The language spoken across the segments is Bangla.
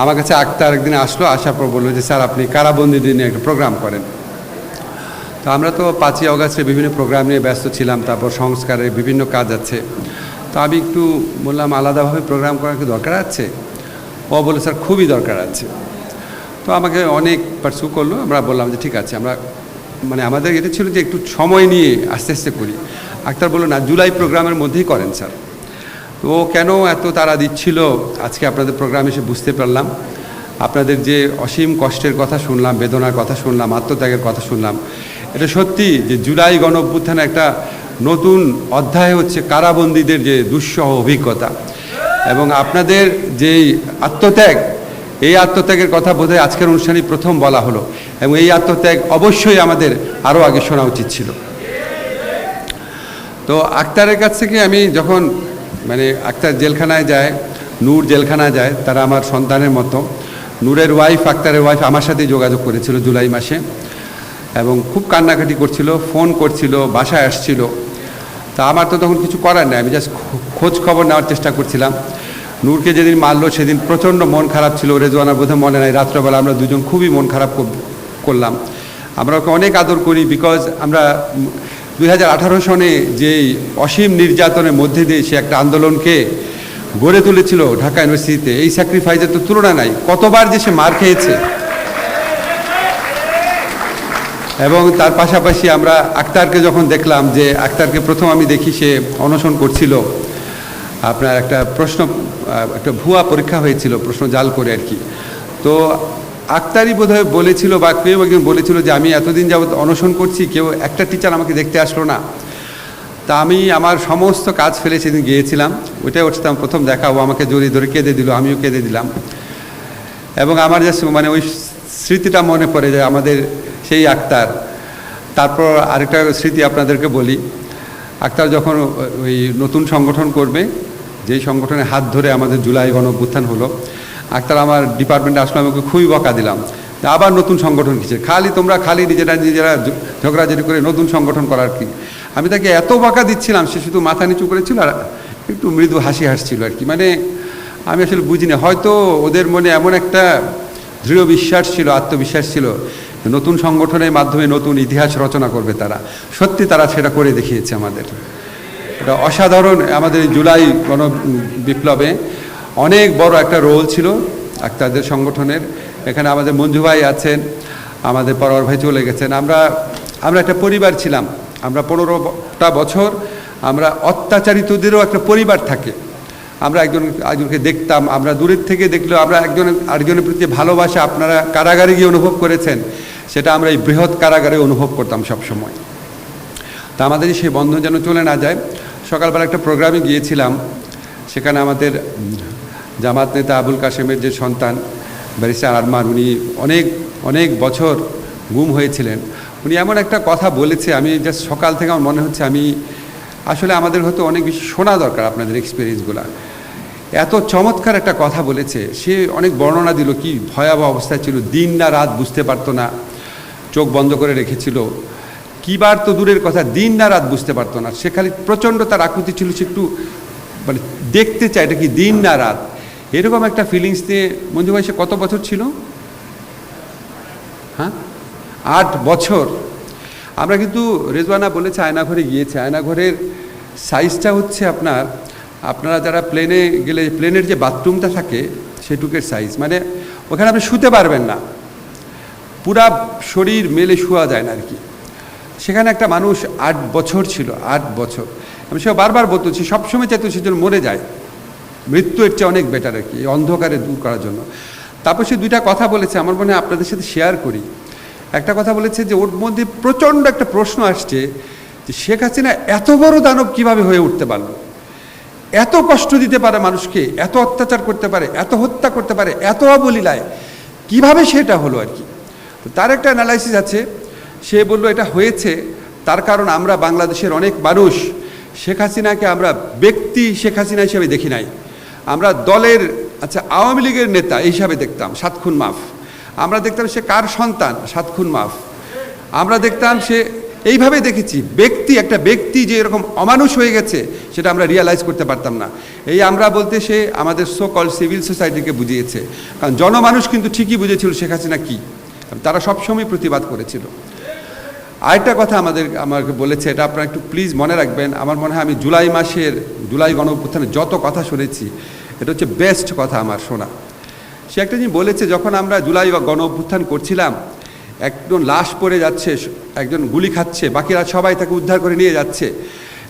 আমার কাছে আক্তার একদিন আসলো, আসার পর বললো যে স্যার আপনি কারাবন্দীদের নিয়ে একটা প্রোগ্রাম করেন। তো আমরা তো 5ই অগাস্টে বিভিন্ন প্রোগ্রাম নিয়ে ব্যস্ত ছিলাম, তারপর সংস্কারের বিভিন্ন কাজ আছে। তো আমি একটু বললাম আলাদাভাবে প্রোগ্রাম করার কি দরকার আছে? ও বললো স্যার খুবই দরকার আছে। তো আমাকে অনেক পার্সু করলো, আমরা বললাম যে ঠিক আছে, আমরা মানে আমাদের এটা ছিল যে একটু সময় নিয়ে আস্তে আস্তে করি। আক্তার বললো না, জুলাই প্রোগ্রামের মধ্যেই করেন স্যার। তো ও কেন এত তাড়া দিচ্ছিল আজকে আপনাদের প্রোগ্রাম এসে বুঝতে পারলাম। আপনাদের যে অসীম কষ্টের কথা শুনলাম, বেদনার কথা শুনলাম, আত্মত্যাগের কথা শুনলাম, এটা সত্যি যে জুলাই গণ অভ্যুত্থানে একটা নতুন অধ্যায় হচ্ছে কারাবন্দীদের যে দুঃসহ অভিজ্ঞতা এবং আপনাদের যেই আত্মত্যাগ, এই আত্মত্যাগের কথা বোধহয় আজকের অনুষ্ঠানে প্রথম বলা হলো এবং এই আত্মত্যাগ অবশ্যই আমাদের আরও আগে শোনা উচিত ছিল। তো আক্তারের কাছ থেকে আমি যখন মানে আক্তার জেলখানায় যায়, নূর জেলখানায় যায়, তারা আমার সন্তানের মতো। নূরের ওয়াইফ, আক্তারের ওয়াইফ আমার সাথেই যোগাযোগ করেছিল জুলাই মাসে এবং খুব কান্নাকাটি করছিল, ফোন করছিল, বাসায় আসছিল। তা আমার তো তখন কিছু করার নেই, আমি জাস্ট খোঁজ খবর নেওয়ার চেষ্টা করছিলাম। নূরকে যেদিন মারলো সেদিন প্রচণ্ড মন খারাপ ছিল, রেজওয়ানার বোধহয় মনে নাই, রাত্রেবেলা আমরা দুজন খুবই মন খারাপ করলাম। আমরা ওকে অনেক আদর করি, বিকজ আমরা 2018 সনে যেই অসীম নির্যাতনের মধ্যে দিয়ে সে একটা আন্দোলনকে গড়ে তুলেছিল ঢাকা ইউনিভার্সিটিতে, এই স্যাক্রিফাইসের তো তুলনা নাই। কতবার যে সে মার খেয়েছে। এবং তার পাশাপাশি আমরা আক্তারকে যখন দেখলাম, যে আক্তারকে প্রথম আমি দেখি সে অনশন করছিল, আপনার একটা ভুয়া পরীক্ষা হয়েছিল, প্রশ্ন জাল করে আর কি। তো আক্তারই বোধহয় বলেছিল বা কেউ একজন বলেছিল যে আমি এতদিন যাবত অনশন করছি, কেউ একটা টিচার আমাকে দেখতে আসলো না। তা আমি আমার সমস্ত কাজ ফেলে সেদিন গিয়েছিলাম, ওইটাই উঠতাম প্রথম দেখা, ও আমাকে জড়িয়ে ধরে কেঁদে দিল, আমিও কেঁদে দিলাম। এবং আমার জাস্ট মানে ওই স্মৃতিটা মনে পড়ে যায় আমাদের সেই আক্তার। তারপর আরেকটা স্মৃতি আপনাদেরকে বলি, আক্তার যখন ওই নতুন সংগঠন করবে, যেই সংগঠনের হাত ধরে আমাদের জুলাই গণ অভ্যুত্থান হলো, আক্তার আমার ডিপার্টমেন্টে আসলে আমাকে খুবই বকা দিলাম, আবার নতুন সংগঠন কিসের, তোমরা খালি নিজেরা ঝগড়াঝাটি করে নতুন সংগঠন করার কি। আমি তাকে এত বকা দিচ্ছিলাম, সে শুধু মাথা নিচু করেছিল আর একটু মৃদু হাসি হাসছিল আর কি। মানে আমি আসলে বুঝিনি, হয়তো ওদের মনে এমন একটা দৃঢ় বিশ্বাস ছিল, আত্মবিশ্বাস ছিল, নতুন সংগঠনের মাধ্যমে নতুন ইতিহাস রচনা করবে তারা। সত্যি তারা সেটা করে দেখিয়েছে আমাদের। এটা অসাধারণ। আমাদের জুলাই গণ বিপ্লবে অনেক বড় একটা রোল ছিল আক্তারদের সংগঠনের। এখানে আমাদের মঞ্জু ভাই আছেন, আমাদের পরোয়ার ভাই চলে গেছেন। আমরা একটা পরিবার ছিলাম। আমরা 15টা বছর আমরা অত্যাচারিতদেরও একটা পরিবার থাকে। আমরা একজনকে দেখতাম, আমরা দূরের থেকে দেখলেও আমরা আরেকজনের প্রতি ভালোবাসা আপনারা কারাগারে গিয়ে অনুভব করেছেন, সেটা আমরা এই বৃহৎ কারাগারে অনুভব করতাম সবসময়। তা আমাদের সেই বন্ধন যেন চলে না যায়। সকালবেলা একটা প্রোগ্রামে গিয়েছিলাম, সেখানে আমাদের জামাত নেতা আবুল কাশেমের যে সন্তান ব্যারিস্টার আরমান, উনি অনেক বছর গুম হয়েছিলেন। উনি এমন একটা কথা বলেছে, আমি জাস্ট সকাল থেকে আমার মনে হচ্ছে আসলে আমাদের হয়তো অনেক বেশি শোনা দরকার আপনাদের এক্সপিরিয়েন্সগুলো। এত চমৎকার একটা কথা বলেছে, সে অনেক বর্ণনা দিল, কি ভয়াবহ অবস্থায় ছিল, দিন না রাত বুঝতে পারতো না, চোখ বন্ধ করে রেখেছিল। কিবার তো দূরের কথা, দিন না রাত বুঝতে পারতো না। সে খালি প্রচণ্ড তার আকুতি ছিল, সে একটু মানে দেখতে চায় এটা কি দিন না রাত, এরকম একটা ফিলিংস দিয়ে। মঞ্জু ভাই, সে কত বছর ছিল? হ্যাঁ, 8 বছর। আমরা কিন্তু রেজওয়ানা বলেছে আয়নাঘরে গিয়েছে, আয়নাঘরের সাইজটা হচ্ছে আপনারা যারা প্লেনে গেলে প্লেনের যে বাথরুমটা থাকে সেটুকের সাইজ, মানে ওখানে আপনি শুতে পারবেন না, পুরা শরীর মেলে শোয়া যায় না আর কি। সেখানে একটা মানুষ 8 বছর ছিল, 8 বছর। আমি সে বারবার বলতো, সে সবসময় চাইতো সে যেন মরে যায়, মৃত্যু এর চেয়ে অনেক বেটার আর কি, এই অন্ধকারে দূর করার জন্য। তারপর সে 2টা কথা বলেছে, আমার মনে হয় আপনাদের সাথে শেয়ার করি। একটা কথা বলেছে যে ওর মধ্যে প্রচণ্ড একটা প্রশ্ন আসছে যে শেখ হাসিনা এত বড় দানব কিভাবে হয়ে উঠতে পারল, এত কষ্ট দিতে পারে মানুষকে, এত অত্যাচার করতে পারে, এত হত্যা করতে পারে, এত অবলীলায়, কিভাবে সেটা হলো আর কি। তো তার একটা অ্যানালাইসিস আছে। সে বলল এটা হয়েছে তার কারণ আমরা বাংলাদেশের অনেক মানুষ শেখ হাসিনাকে আমরা ব্যক্তি শেখ হাসিনা হিসেবে দেখি নাই, আমরা দলের আওয়ামী লীগের নেতা এই হিসাবে দেখতাম, 7 খুন মাফ। আমরা দেখতাম সে কার সন্তান, 7 খুন মাফ। আমরা দেখতাম সে এইভাবে দেখেছি। একটা ব্যক্তি যে এরকম অমানুষ হয়ে গেছে সেটা আমরা রিয়ালাইজ করতে পারতাম না। এই আমরা বলতে সে আমাদের সো কল সিভিল সোসাইটিকে বুঝিয়েছে, কারণ জনমানুষ কিন্তু ঠিকই বুঝেছিল শেখ হাসিনা কী, তারা সবসময় প্রতিবাদ করেছিল। আরেকটা কথা আমাকে বলেছে, এটা আপনারা একটু প্লিজ মনে রাখবেন। আমার মনে হয় আমি জুলাই গণঅভ্যুত্থানে যত কথা শুনেছি, এটা হচ্ছে বেস্ট কথা আমার শোনা। সে একটা জিনিস বলেছে, যখন আমরা জুলাই গণঅভ্যুত্থান করছিলাম, একজন লাশ পড়ে যাচ্ছে, একজন গুলি খাচ্ছে, বাকিরা সবাই তাকে উদ্ধার করে নিয়ে যাচ্ছে,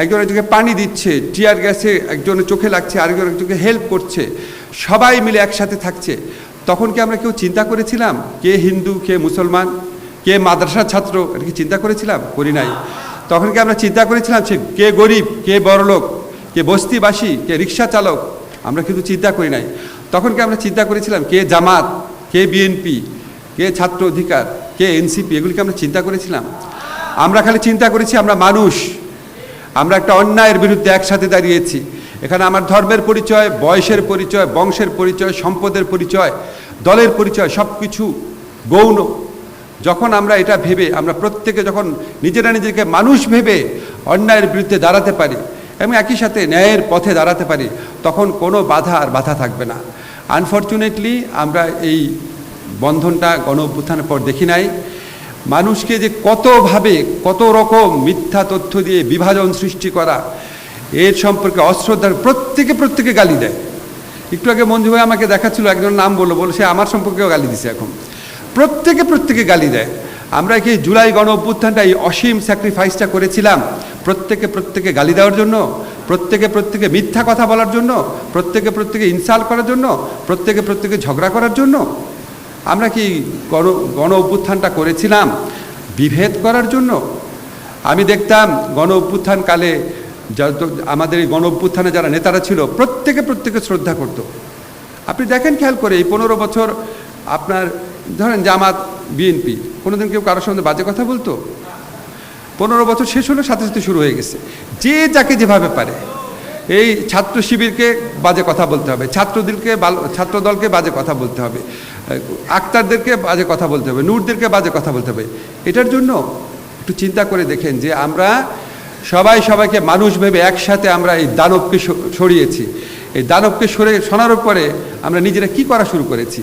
একজন একজনকে পানি দিচ্ছে, টিয়ার গ্যাসে একজনের চোখে লাগছে, আরেকজন একজনকে হেল্প করছে, সবাই মিলে একসাথে থাকছে। তখন কি আমরা কেউ চিন্তা করেছিলাম কে হিন্দু কে মুসলমান কে মাদ্রাসার ছাত্র? এটা কি চিন্তা করেছিলাম? করি নাই। তখন কি আমরা চিন্তা করেছিলাম সে কে গরিব কে বড়লোক, কে বস্তিবাসী কে রিক্সা চালক? আমরা কিন্তু চিন্তা করি নাই। তখন কি আমরা চিন্তা করেছিলাম কে জামাত কে বিএনপি কে ছাত্র অধিকার কে এনসিপি? এগুলিকে আমরা চিন্তা করেছিলাম? আমরা খালি চিন্তা করেছি আমরা মানুষ, আমরা একটা অন্যায়ের বিরুদ্ধে একসাথে দাঁড়িয়েছি। এখানে আমার ধর্মের পরিচয়, বয়সের পরিচয়, বংশের পরিচয়, সম্পদের পরিচয়, দলের পরিচয় সব কিছু গৌণ। যখন আমরা এটা ভেবে আমরা প্রত্যেকে যখন নিজেকে মানুষ ভেবে অন্যায়ের বিরুদ্ধে দাঁড়াতে পারি এবং একই সাথে ন্যায়ের পথে দাঁড়াতে পারি, তখন কোনো বাধা থাকবে না। আনফর্চুনেটলি আমরা এই বন্ধনটা গণঅভ্যুত্থানের পর দেখি নাই। মানুষকে যে কতভাবে কত রকম মিথ্যা তথ্য দিয়ে বিভাজন সৃষ্টি করা, এর সম্পর্কে অশ্রদ্ধার প্রত্যেকে গালি দেয়। একটু আগে মঞ্জু ভাই আমাকে দেখাচ্ছিল, একজন নাম বললো সে আমার সম্পর্কেও গালি দিছে। এখন প্রত্যেকে গালি দেয়। আমরা কি জুলাই গণঅভ্যুত্থানটা এই অসীম স্যাক্রিফাইসটা করেছিলাম প্রত্যেকে গালি দেওয়ার জন্য, প্রত্যেকে মিথ্যা কথা বলার জন্য, প্রত্যেকে ইনসাল্ট করার জন্য, প্রত্যেকে ঝগড়া করার জন্য? আমরা কি গণঅভ্যুত্থানটা করেছিলাম বিভেদ করার জন্য? আমি দেখতাম গণঅভ্যুত্থানকালে আমাদের এই গণঅভ্যুত্থানে যারা নেতারা ছিল প্রত্যেকে শ্রদ্ধা করত। আপনি দেখেন খেয়াল করে এই 15 বছর আপনার ধরেন জামাত বিএনপি কোনোদিন কেউ কারোর সঙ্গে বাজে কথা বলতো? 15 বছর শেষ হলো সাথে শুরু হয়ে গেছে যে যাকে যেভাবে পারে। এই ছাত্র শিবিরকে বাজে কথা বলতে হবে, ছাত্রদলকে বাজে কথা বলতে হবে, আক্তারদেরকে বাজে কথা বলতে হবে, নূরদেরকে বাজে কথা বলতে হবে। এটার জন্য একটু চিন্তা করে দেখেন যে আমরা সবাইকে মানুষ ভেবে একসাথে আমরা এই দানবকে সরিয়েছি। এই দানবকে সরানোর পরে আমরা নিজেরা কি করা শুরু করেছি?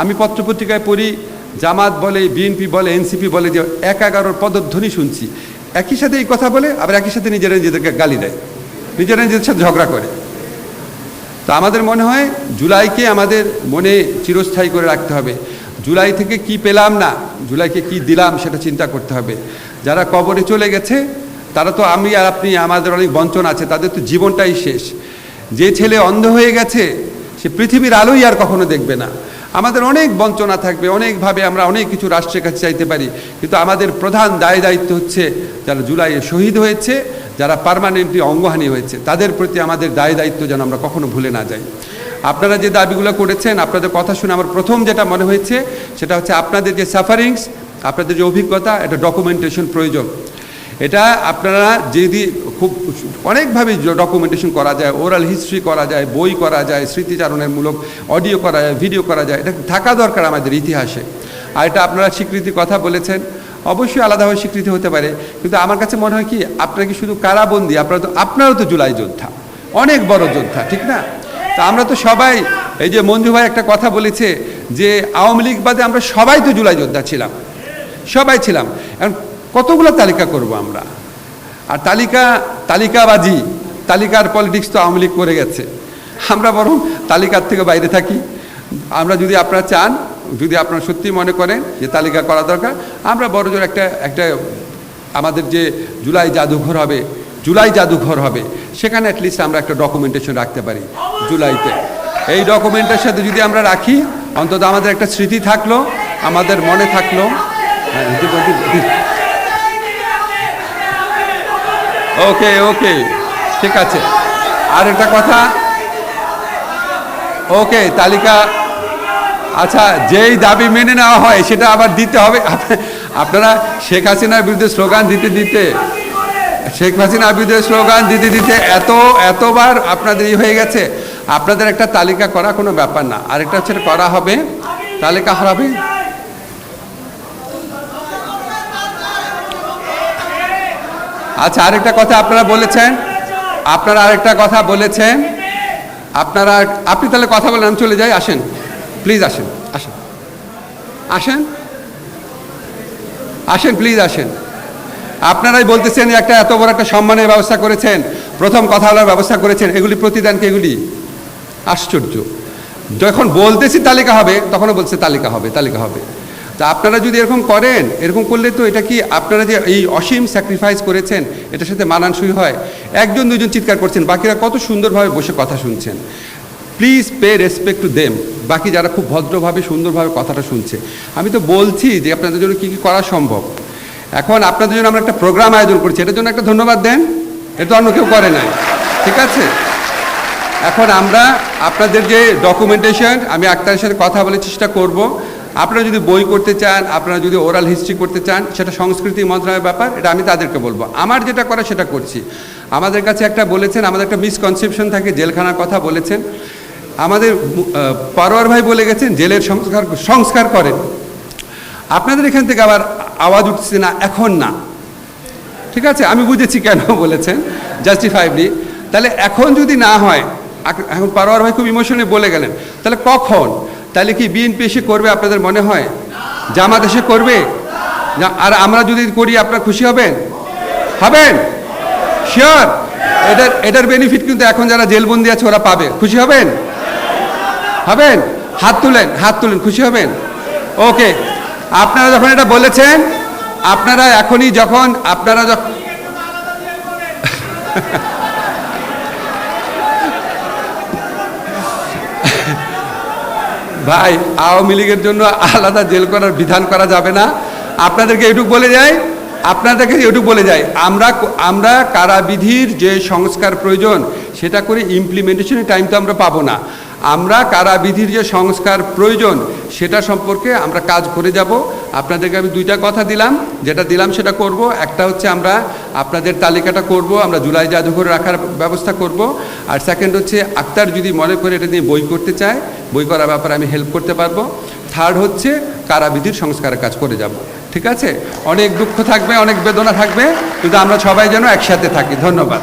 আমি পত্রপত্রিকায় পড়ি, জামাত বলে, বিএনপি বলে, এনসিপি বলে যে 11-11 পদধ্বনি শুনছি। একই সাথে এই কথা বলে, আবার একই সাথে নিজেদেরকে গালি দেয়, নিজেদের সাথে ঝগড়া করে। তো আমাদের মনে হয় জুলাইকে আমাদের মনে চিরস্থায়ী করে রাখতে হবে। জুলাই থেকে কি পেলাম না, জুলাইকে কি দিলাম সেটা চিন্তা করতে হবে। যারা কবরে চলে গেছে তারা তো আমি আর আপনি, আমাদের অনেক বঞ্চনা আছে, তাদের তো জীবনটাই শেষ। যে ছেলে অন্ধ হয়ে গেছে সে পৃথিবীর আলোই আর কখনো দেখবে না। আমাদের অনেক বঞ্চনা থাকবে, অনেকভাবে আমরা অনেক কিছু রাষ্ট্রের কাছে চাইতে পারি, কিন্তু আমাদের প্রধান দায়িত্ব হচ্ছে যারা জুলাইয়ে শহীদ হয়েছে, যারা পার্মানেন্টলি অঙ্গহানি হয়েছে, তাদের প্রতি আমাদের দায়িত্ব যেন আমরা কখনো ভুলে না যাই। আপনারা যে দাবিগুলো করেছেন, আপনাদের কথা শুনে আমার প্রথম যেটা মনে হয়েছে সেটা হচ্ছে আপনাদের যে সাফারিংস, আপনাদের যে অভিজ্ঞতা, এটা ডকুমেন্টেশন প্রয়োজন। এটা আপনারা যদি খুব অনেকভাবে ডকুমেন্টেশন করা যায়, ওরাল হিস্ট্রি করা যায়, বই করা যায়, স্মৃতিচারণের মূলক অডিও করা যায়, ভিডিও করা যায়, এটা থাকা দরকার আমাদের ইতিহাসে। আর এটা আপনারা স্বীকৃতির কথা বলেছেন, অবশ্যই আলাদাভাবে স্বীকৃতি হতে পারে, কিন্তু আমার কাছে মনে হয় কি আপনারা কি শুধু কারাবন্দী? আপনারাও তো জুলাই যোদ্ধা, অনেক বড় যোদ্ধা, ঠিক না? তা আমরা তো সবাই, এই যে মঞ্জু ভাই একটা কথা বলেছে যে আওয়ামী লীগ বাদে আমরা সবাই তো জুলাই যোদ্ধা ছিলাম, সবাই ছিলাম। এখন কতগুলো তালিকা করব আমরা? আর তালিকাবাজি, তালিকার পলিটিক্স তো আওয়ামী লীগ করে গেছে। আমরা বরং তালিকার থেকে বাইরে থাকি। আমরা যদি আপনারা চান, যদি আপনারা সত্যি মনে করেন যে তালিকা করা দরকার, আমরা বড়জোর একটা আমাদের যে জুলাই জাদুঘর হবে সেখানে অ্যাটলিস্ট আমরা একটা ডকুমেন্টেশন রাখতে পারি জুলাইতে। এই ডকুমেন্টের সাথে যদি আমরা রাখি, অন্তত আমাদের একটা স্মৃতি থাকলো, আমাদের মনে থাকলো। ওকে ঠিক আছে। আর একটা কথা, ওকে তালিকা, আচ্ছা যেই দাবি মেনে নেওয়া হয় সেটা আবার দিতে হবে। আপনারা শেখ হাসিনার বিরুদ্ধে স্লোগান দিতে এতবার আপনাদের হয়ে গেছে, আপনাদের একটা তালিকা করা কোনো ব্যাপার না। আরেকটা হচ্ছে করা হবে, তালিকা হবে। আচ্ছা, আরেকটা কথা আপনারা বলেছেন, আপনি তাহলে কথা বলেন, আমি চলে যাই। আসেন প্লিজ, আসেন আসেন আসেন আসেন প্লিজ আসেন। আপনারাই বলতেছেন একটা এত বড় একটা সম্মানের ব্যবস্থা করেছেন, প্রথম কথা বলার ব্যবস্থা করেছেন, এগুলি প্রতিদান কি এগুলি? আশ্চর্য। যখন বলতেছি তালিকা হবে তখনও বলছে তালিকা হবে। তা আপনারা যদি এরকম করেন, এরকম করলে তো এটা কি আপনারা যে এই অসীম স্যাক্রিফাইস করেছেন এটার সাথে মানানসই হয়? একজন দুজন চিৎকার করছেন, বাকিরা কত সুন্দরভাবে বসে কথা শুনছেন। Please pay respect to them. বাকি যারা খুব ভদ্রভাবে সুন্দরভাবে কথাটা শুনছে, আমি তো বলছি যে আপনাদের জন্য কী কী করা সম্ভব। এখন আপনাদের জন্য আমরা একটা প্রোগ্রাম আয়োজন করছি, এটার জন্য একটা ধন্যবাদ দেন। এটা তো অন্য কেউ করে নাই, ঠিক আছে? এখন আমরা আপনাদের যে ডকুমেন্টেশন, আমি আক্তারের সাথে কথা বলে চেষ্টা করব। আপনারা যদি বই করতে চান, আপনারা যদি ওরাল হিস্ট্রি করতে চান, সেটা সংস্কৃতি মন্ত্রণালয়ের ব্যাপার, এটা আমি তাদেরকে বলবো। আমার যেটা করা সেটা করছি। আমাদের কাছে একটা বলেছেন, আমাদের একটা মিসকনসেপশন থাকে, জেলখানার কথা বলেছেন। আমাদের পারোয়ার ভাই বলে গেছেন জেলের সংস্কার করেন। আপনাদের এখান থেকে আবার আওয়াজ উঠছে না, এখন না, ঠিক আছে? আমি বুঝেছি কেন বলেছেন, জাস্টিফাইবলি। তাহলে এখন যদি না হয়, এখন পারোয়ার ভাই খুব ইমোশনে বলে গেলেন, তাহলে কখন? তাহলে কি বিএনপি এসে করবে আপনাদের মনে হয়? জামাত এসে করবে? আর আমরা যদি করি আপনারা খুশি হবেন? শিওর? এটার বেনিফিট কিন্তু এখন যারা জেলবন্দি আছে ওরা পাবে। খুশি হবেন? হাত তুলেন, খুশি হবেন? ওকে, আপনারা যখন এটা বলেছেন, আপনারা এখনই যখন ভাই, আওয়ামী লীগের জন্য আলাদা জেল করার বিধান করা যাবে না। আপনাদেরকে এটুকু বলে যাই, আমরা কারাবিধির যে সংস্কার প্রয়োজন সেটা করে ইমপ্লিমেন্টেশনের টাইম তো আমরা পাবো না। আমরা কারাবিধির যে সংস্কার প্রয়োজন সেটা সম্পর্কে আমরা কাজ করে যাব। আপনাদেরকে আমি দুইটা কথা দিলাম, যেটা দিলাম সেটা করব। একটা হচ্ছে আমরা আপনাদের তালিকাটা করব, আমরা জুলাই জাদুঘরে রাখার ব্যবস্থা করব। আর সেকেন্ড হচ্ছে আক্তার যদি মনে করে এটা নিয়ে বই করতে চায়, বই করার ব্যাপারে আমি হেল্প করতে পারবো। থার্ড হচ্ছে কারাবিধির সংস্কারের কাজ করে যাব, ঠিক আছে? অনেক দুঃখ থাকবে, অনেক বেদনা থাকবে, কিন্তু আমরা সবাই যেন একসাথে থাকি। ধন্যবাদ।